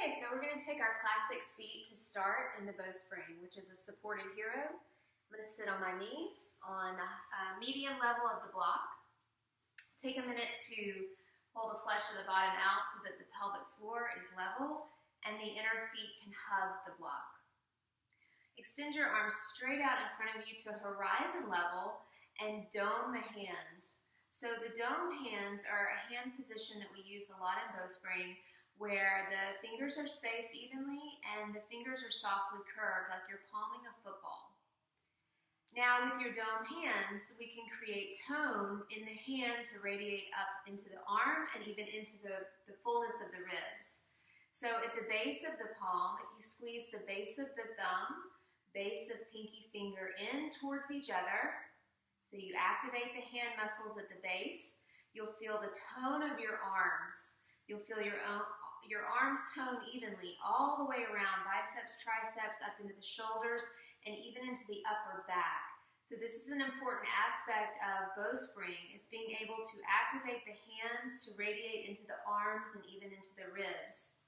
Okay, so we're going to take our classic seat to start in the BowSpring, which is a supported hero. I'm going to sit on my knees on the medium level of the block. Take a minute to pull the flesh of the bottom out so that the pelvic floor is level and the inner feet can hug the block. Extend your arms straight out in front of you to horizon level and dome the hands. So the dome hands are a hand position that we use a lot in BowSpring, where the fingers are spaced evenly and the fingers are softly curved like you're palming a football. Now with your dome hands, we can create tone in the hand to radiate up into the arm and even into the fullness of the ribs. So at the base of the palm, if you squeeze the base of the thumb, base of pinky finger in towards each other, so you activate the hand muscles at the base, you'll feel the tone of your arms. You'll feel your arms tone evenly all the way around, biceps, triceps, up into the shoulders, and even into the upper back. So this is an important aspect of BowSpring, is being able to activate the hands to radiate into the arms and even into the ribs.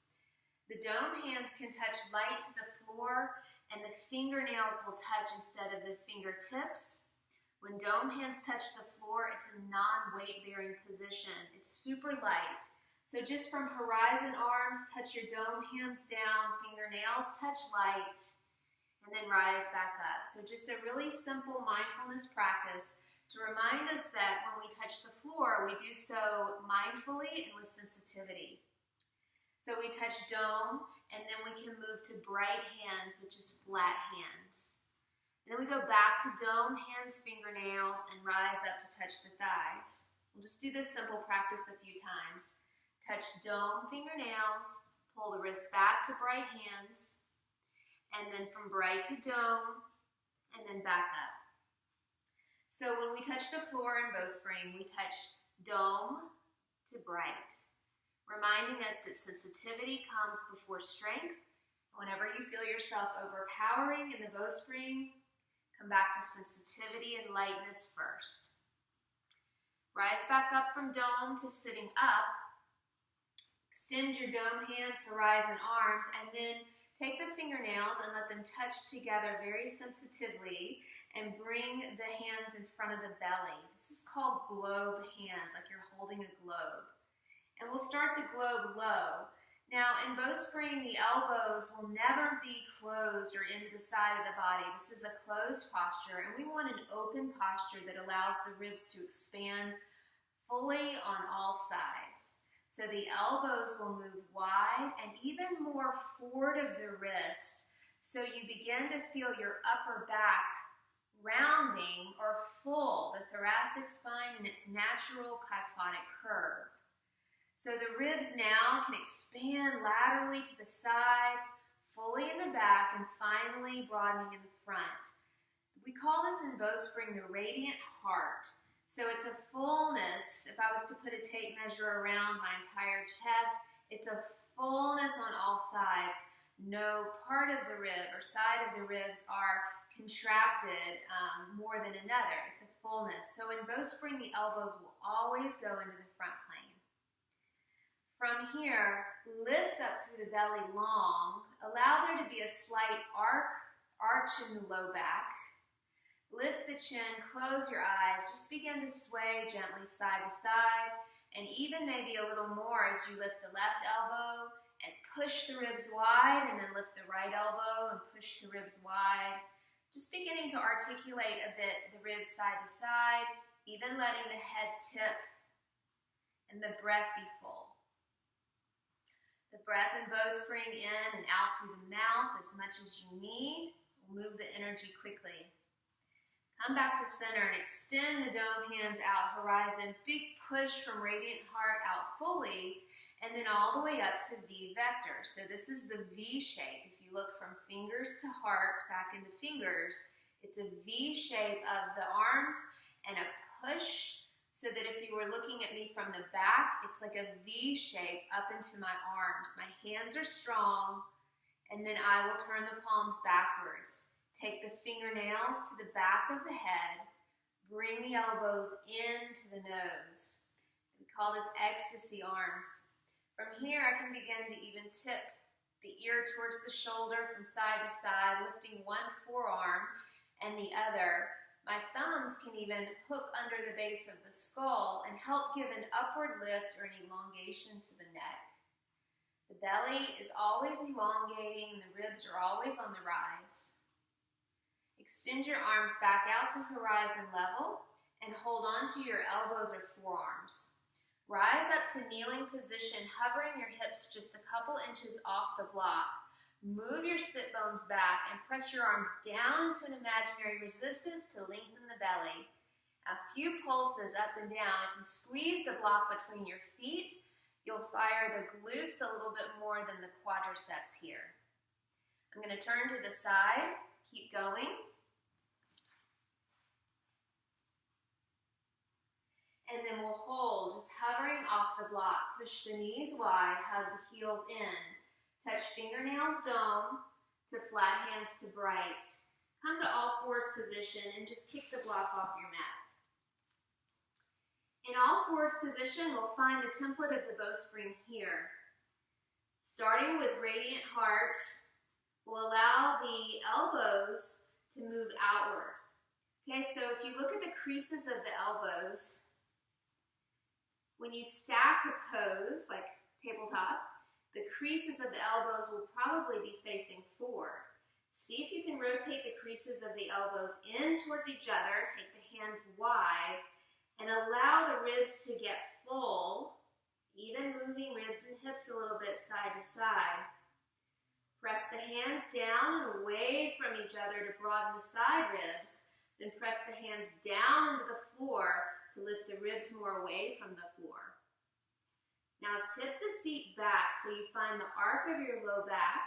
The dome hands can touch light to the floor, and the fingernails will touch instead of the fingertips. When dome hands touch the floor, it's a non-weight-bearing position. It's super light. So just from horizon arms, touch your dome hands down, fingernails touch light, and then rise back up. So just a really simple mindfulness practice to remind us that when we touch the floor, we do so mindfully and with sensitivity. So we touch dome, and then we can move to bright hands, which is flat hands. And then we go back to dome, hands, fingernails, and rise up to touch the thighs. We'll just do this simple practice a few times. Touch dome, fingernails, pull the wrists back to bright hands, and then from bright to dome, and then back up. So when we touch the floor in BowSpring, we touch dome to bright, reminding us that sensitivity comes before strength. Whenever you feel yourself overpowering in the BowSpring, come back to sensitivity and lightness first. Rise back up from dome to sitting up. Extend your dome hands, horizon arms, and then take the fingernails and let them touch together very sensitively and bring the hands in front of the belly. This is called globe hands, like you're holding a globe. And we'll start the globe low. Now in BowSpring, the elbows will never be closed or into the side of the body. This is a closed posture, and we want an open posture that allows the ribs to expand fully on all sides. So the elbows will move wide and even more forward of the wrist, so you begin to feel your upper back rounding or full, the thoracic spine in its natural kyphotic curve. So the ribs now can expand laterally to the sides, fully in the back, and finally broadening in the front. We call this in BowSpring the radiant heart. So it's a fullness. If I was to put a tape measure around my entire chest, it's a fullness on all sides. No part of the rib or side of the ribs are contracted more than another. It's a fullness. So in BowSpring, the elbows will always go into the front plane. From here, lift up through the belly long. Allow there to be a slight arch in the low back. Lift the chin, close your eyes, just begin to sway gently side to side, and even maybe a little more as you lift the left elbow and push the ribs wide, and then lift the right elbow and push the ribs wide. Just beginning to articulate a bit the ribs side to side, even letting the head tip and the breath be full. The breath in BowSpring in and out through the mouth as much as you need. We'll move the energy quickly. Come back to center and extend the dome hands out horizon. Big push from radiant heart out fully, and then all the way up to V vector. So this is the V shape. If you look from fingers to heart, back into fingers, it's a V shape of the arms and a push, so that if you were looking at me from the back, it's like a V shape up into my arms. My hands are strong, and then I will turn the palms backwards. Take the fingernails to the back of the head, bring the elbows into the nose. We call this ecstasy arms. From here, I can begin to even tip the ear towards the shoulder from side to side, lifting one forearm and the other. My thumbs can even hook under the base of the skull and help give an upward lift or an elongation to the neck. The belly is always elongating, the ribs are always on the rise. Extend your arms back out to horizon level and hold on to your elbows or forearms. Rise up to kneeling position, hovering your hips just a couple inches off the block. Move your sit bones back and press your arms down to an imaginary resistance to lengthen the belly. A few pulses up and down. If you squeeze the block between your feet, you'll fire the glutes a little bit more than the quadriceps here. I'm going to turn to the side. Keep going. And then we'll hold, just hovering off the block. Push the knees wide, hug the heels in. Touch fingernails dome to flat hands to bright. Come to all fours position and just kick the block off your mat. In all fours position, we'll find the template of the BowSpring here. Starting with radiant heart, we'll allow the elbows to move outward. Okay, so if you look at the creases of the elbows, when you stack a pose, like tabletop, the creases of the elbows will probably be facing forward. See if you can rotate the creases of the elbows in towards each other, take the hands wide, and allow the ribs to get full, even moving ribs and hips a little bit side to side. Press the hands down and away from each other to broaden the side ribs, then press the hands down into the floor to lift the ribs more away from the floor. Now tip the seat back so you find the arc of your low back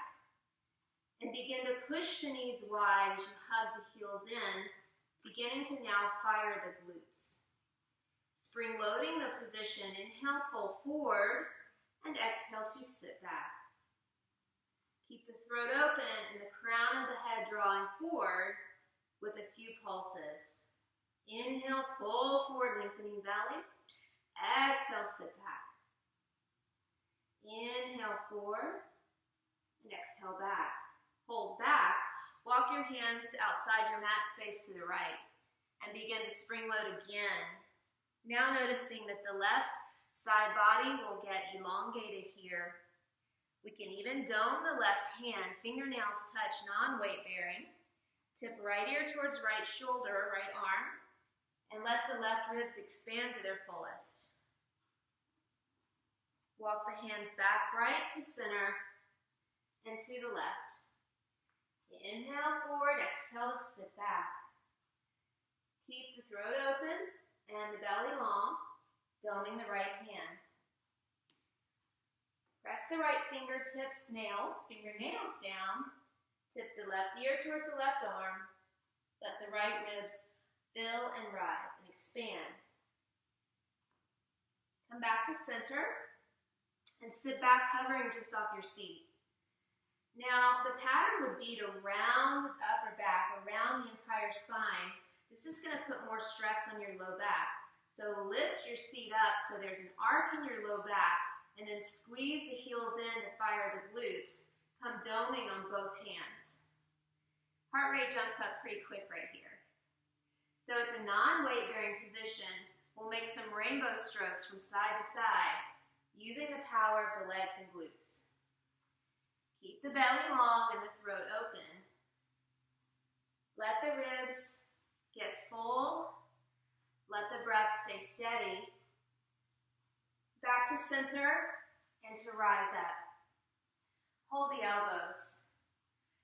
and begin to push the knees wide as you hug the heels in, beginning to now fire the glutes. Spring loading the position, inhale, pull forward, and exhale to sit back. Keep the throat open and the crown of the head drawing forward with a few pulses. Inhale, pull forward, lengthening belly. Exhale, sit back. Inhale, forward, and exhale, back. Hold back. Walk your hands outside your mat space to the right and begin to spring load again. Now noticing that the left side body will get elongated here. We can even dome the left hand, fingernails touch, non-weight bearing. Tip right ear towards right shoulder, right arm, and let the left ribs expand to their fullest. Walk the hands back right to center and to the left. Inhale forward, exhale to sit back. Keep the throat open and the belly long, doming the right hand. Press the right fingernails down. Tip the left ear towards the left arm. Let the right ribs fill and rise and expand. Come back to center and sit back hovering just off your seat. Now the pattern would be to round the upper back, around the entire spine. This is going to put more stress on your low back. So lift your seat up so there's an arc in your low back and then squeeze the heels in to fire the glutes. Come doming on both hands. Heart rate jumps up pretty quick right here. So it's a non-weight bearing position. We'll make some rainbow strokes from side to side using the power of the legs and glutes. Keep the belly long and the throat open. Let the ribs get full. Let the breath stay steady. Back to center and to rise up. Hold the elbows.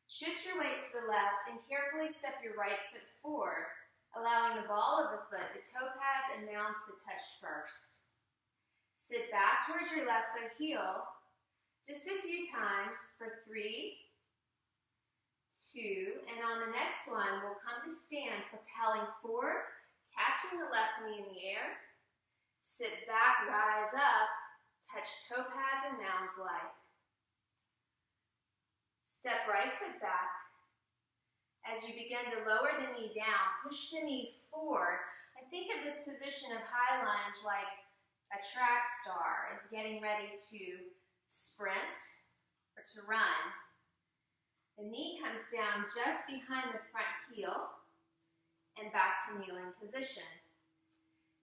Shoot your weight to the left and carefully step your right foot forward, allowing the ball of the foot, the toe pads and mounds to touch first. Sit back towards your left foot heel just a few times for 3, 2, and on the next one, we'll come to stand, propelling forward, catching the left knee in the air. Sit back, rise up, touch toe pads and mounds light. Step right foot back. As you begin to lower the knee down, push the knee forward. I think of this position of high lunge like a track star is getting ready to sprint or to to run. The knee comes down just behind the front heel and back to kneeling position.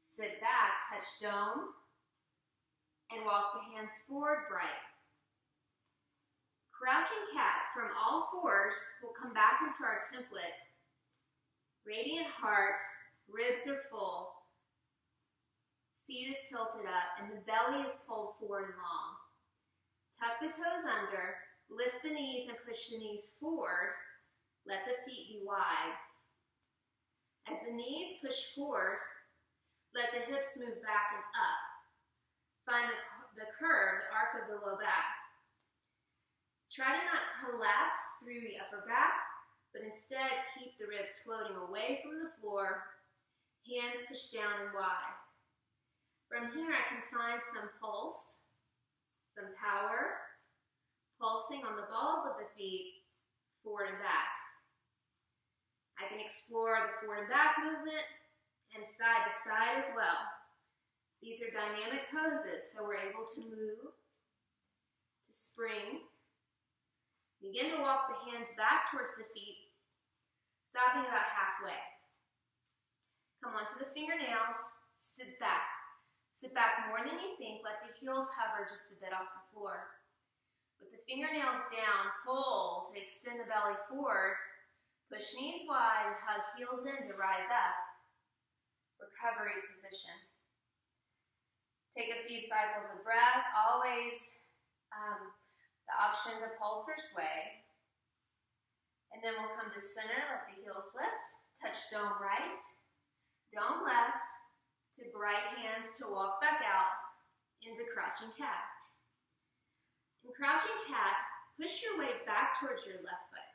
Sit back, touch dome, and walk the hands forward bright. Crouching cat from all fours will come back into our template. Radiant heart, ribs are full, seat is tilted up, and the belly is pulled forward and long. Tuck the toes under, lift the knees and push the knees forward. Let the feet be wide. As the knees push forward, let the hips move back and up. Find the curve, the arc of the low back. Try to not collapse through the upper back, but instead keep the ribs floating away from the floor, hands pushed down and wide. From here, I can find some pulse, some power, pulsing on the balls of the feet, forward and back. I can explore the forward and back movement and side to side as well. These are dynamic poses, so we're able to move, to spring. Begin to walk the hands back towards the feet, stopping about halfway. Come onto the fingernails, sit back. Sit back more than you think, let the heels hover just a bit off the floor. With the fingernails down, pull to extend the belly forward, push knees wide and hug heels in to rise up. Recovery position. Take a few cycles of breath, always the option to pulse or sway. And then we'll come to center, let the heels lift, touch dome right, dome left, to right hands to walk back out into crouching cat. In crouching cat, push your weight back towards your left foot.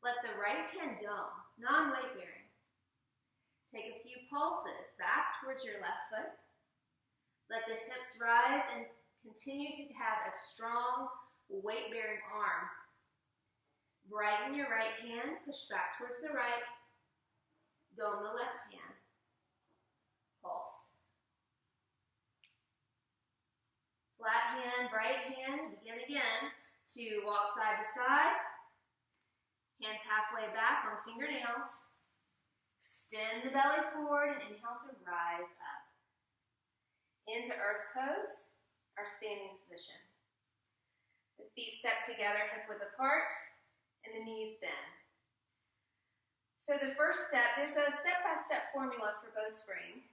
Let the right hand dome, non-weight bearing. Take a few pulses back towards your left foot. Let the hips rise and continue to have a strong weight-bearing arm. Brighten your right hand, push back towards the right, dome the left hand. Pulse. Flat hand, bright hand, begin again to walk side to side. Hands halfway back on fingernails. Extend the belly forward and inhale to rise up. Into earth pose, our standing position. The feet step together, hip width apart, and the knees bend. So the first step, there's a step-by-step formula for BowSpring.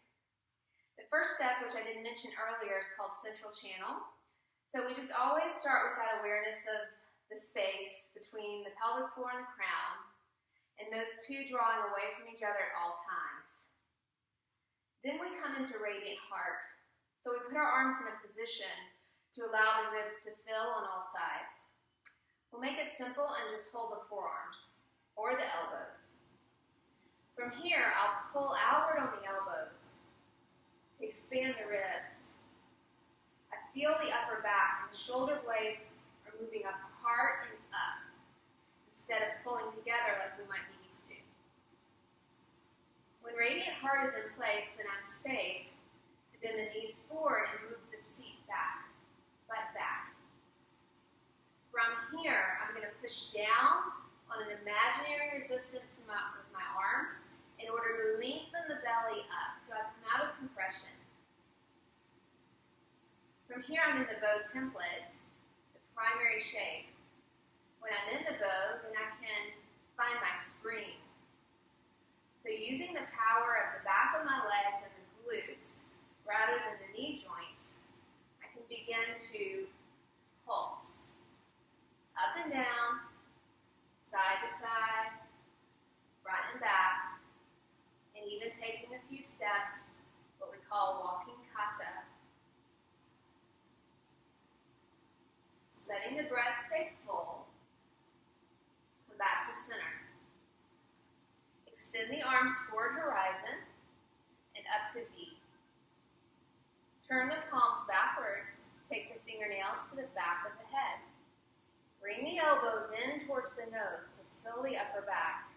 The first step, which I didn't mention earlier, is called central channel. So we just always start with that awareness of the space between the pelvic floor and the crown, and those two drawing away from each other at all times. Then we come into radiant heart. So we put our arms in a position to allow the ribs to fill on all sides. We'll make it simple and just hold the forearms or the elbows. From here, I'll pull outward on the elbows to expand the ribs. I feel the upper back and the shoulder blades are moving apart and up instead of pulling together like we might be used to. When radiant heart is in place, then I'm safe to bend the knees forward and move the seat back, butt back. From here, I'm going to push down on an imaginary resistance with my arms in order to lengthen the belly up so I come out of compression. From here, I'm in the bow template, the primary shape. When I'm in the bow, then I can find my spring. So using the power of the back of my legs and the glutes, rather than the knee joints, I can begin to pulse. Up and down, side to side, front and back, and even taking a few steps, what we call walking kata. Letting the breath stay full. Come back to center. Extend the arms forward horizon and up to V. Turn the palms backwards. Take the fingernails to the back of the head. Bring the elbows in towards the nose to fill the upper back.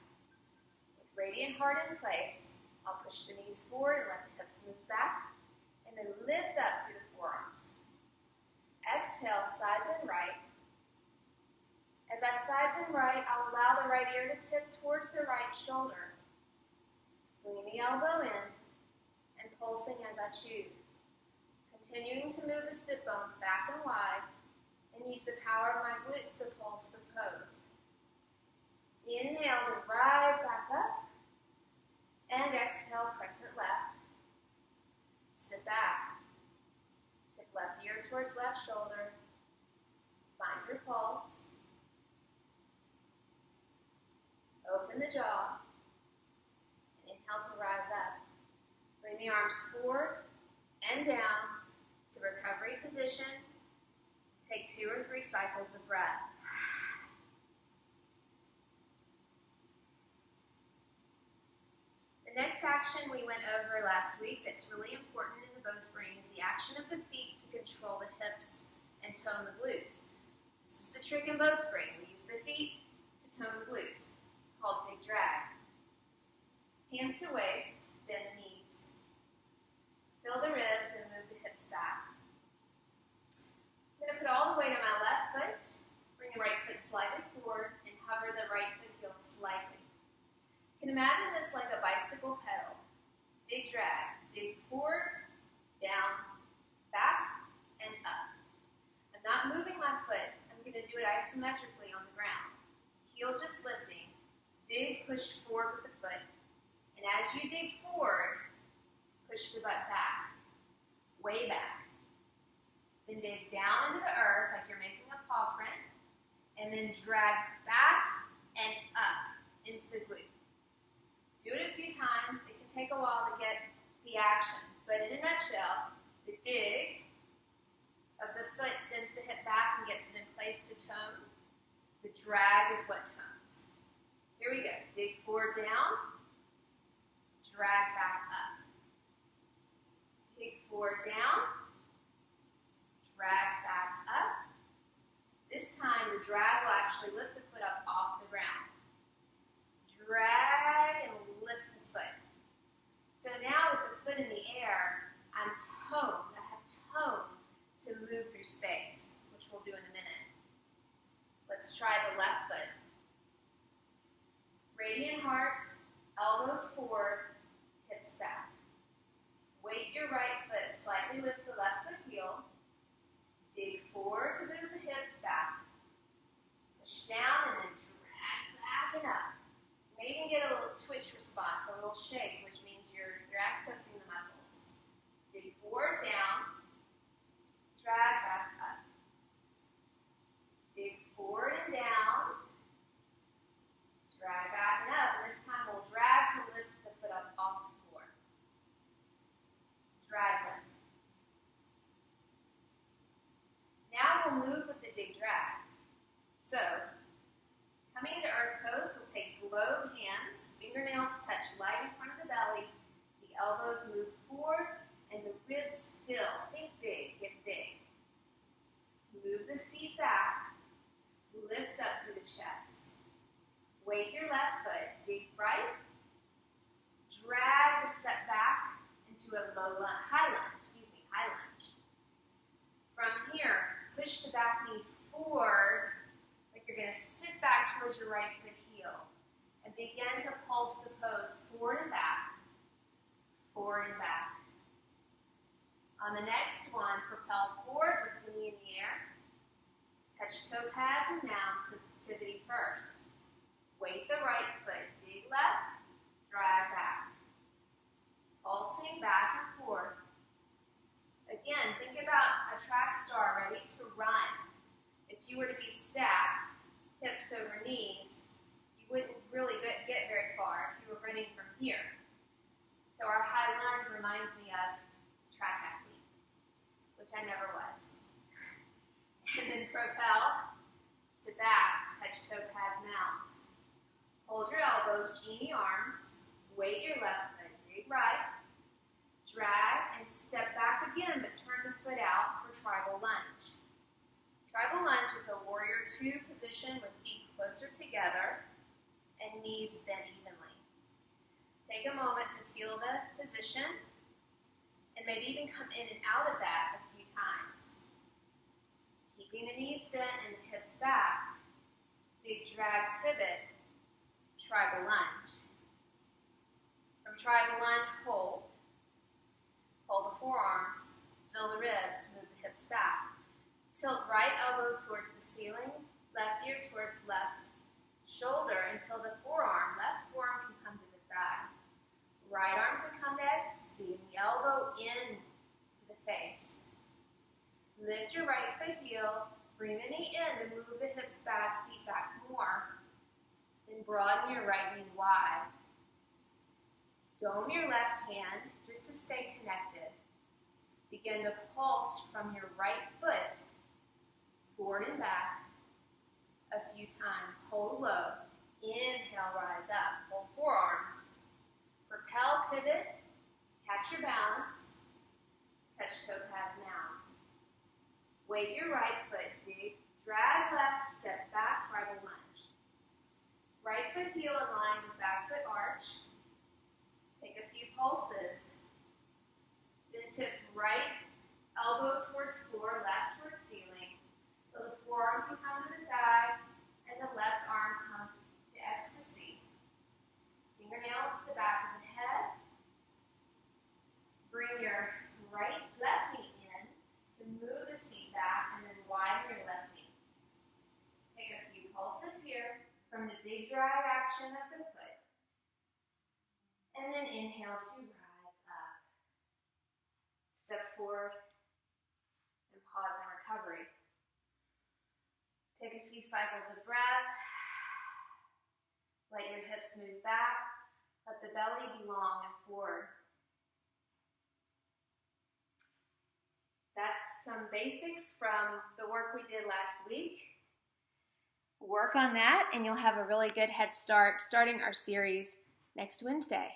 With radiant heart in place, I'll push the knees forward and let the hips move back, and then lift up through the forearms. Exhale, side bend right, As I side bend right, I'll allow the right ear to tip towards the right shoulder. Bring the elbow in and pulsing as I choose. Continuing to move the sit bones back and wide and use the power of my glutes to pulse the pose. Inhale to rise back up and exhale, crescent left. Sit back. Tip left ear towards left shoulder. Find your pulse. Open the jaw. And inhale to rise up. Bring the arms forward and down to recovery position. Take 2 or 3 cycles of breath. The next action we went over last week that's really important in the BowSpring is the action of the feet to control the hips and tone the glutes. This is the trick in BowSpring. We use the feet to tone the glutes. It's called dig drag. Hands to waist, bend the knees. Fill the ribs and move the hips back. I'm going to put all the weight on my left foot, bring the right foot slightly forward, and hover the right foot heel slightly. You can imagine this like a bicycle pedal. Dig, drag, dig forward, down, back, and up. I'm not moving my foot. I'm going to do it isometrically on the ground. Heel just lifting. Dig, push forward with the foot. And as you dig forward, push the butt back, way back. Then dig down into the earth like you're making a paw print. And then drag back and up into the glute. Do it a few times. It can take a while to get the action. But in a nutshell, the dig of the foot sends the hip back and gets it in place to tone. The drag is what tones. Here we go. Dig forward, down. Drag back up. Dig forward, down. Drag back up. This time, the drag will actually lift the foot up off the ground. Drag and lift the foot. So now with the foot in the air, I'm toned. I have tone to move through space, which we'll do in a minute. Let's try the left foot. Radiant heart, elbows forward, hips back. Weight your right foot, slightly lift the left foot heel. Dig forward to move the hips back. Push down and then drag back and up. You may even get a little twitch response, a little shake, which means you're accessing the muscles. Dig forward, down, drag back up. Dig forward and down, drag back and up. And this time we'll drag to lift the foot up off the floor. Drag lift. Now we'll move with the dig drag. So, coming into earth pose, we'll take globe hands, fingernails touch light in front of the belly, the elbows move forward, and the ribs fill. Think big, get big. Move the seat back, lift up through the chest. Weight your left foot, dig right, drag to step back into a high lunge. From here, push the back knee forward, like you're going to sit back towards your right foot heel, and begin to pulse the pose forward and back, forward and back. On the next one, propel forward with the knee in the air. Touch toe pads and mound sensitivity first. Weight the right foot, dig left, drag back. Pulsing back and forth. Again, think about a track star ready to run. If you were to be stacked, hips over knees, you wouldn't really get very far if you were running from here. So our high lunge reminds me of track athlete, which I never was. And then propel, sit back, touch toe pads, mounds. Hold your elbows, genie arms, weight your left foot, dig right, drag, and step back again, but turn the foot out for tribal lunge. Tribal lunge is a warrior 2 position with feet closer together and knees bent evenly. Take a moment to feel the position and maybe even come in and out of that a few times. Keeping the knees bent and the hips back. drag, pivot, tribal lunge. From tribal lunge, hold. Hold the forearms, fill the ribs, move the hips back. Tilt right elbow towards the ceiling, left ear towards left shoulder until the left forearm can come to the thigh. Right arm can come to ecstasy and the elbow in to the face. Lift your right foot heel, bring the knee in to move the hips back, seat back more. Then broaden your right knee wide. Dome your left hand just to stay connected. Begin to pulse from your right foot forward and back a few times. Hold low. Inhale, rise up. Hold forearms. Propel, pivot. Catch your balance. Touch toe pads, mounds. Weight your right foot. Dig. Drag left. Step back. Tribal lunge. Right foot heel in line with back foot arch. Take a few pulses. Then tip right elbow towards floor, left towards ceiling. So the forearm can come to the thigh and the left arm comes to ecstasy. Fingernails to the back of the head. Bring your left knee in to move the seat back and then widen your left knee. Take a few pulses here from the dig drag action of the foot. And then inhale to rise up. Step forward and pause in recovery. Take a few cycles of breath. Let your hips move back. Let the belly be long and forward. That's some basics from the work we did last week. Work on that and you'll have a really good head start starting our series next Wednesday.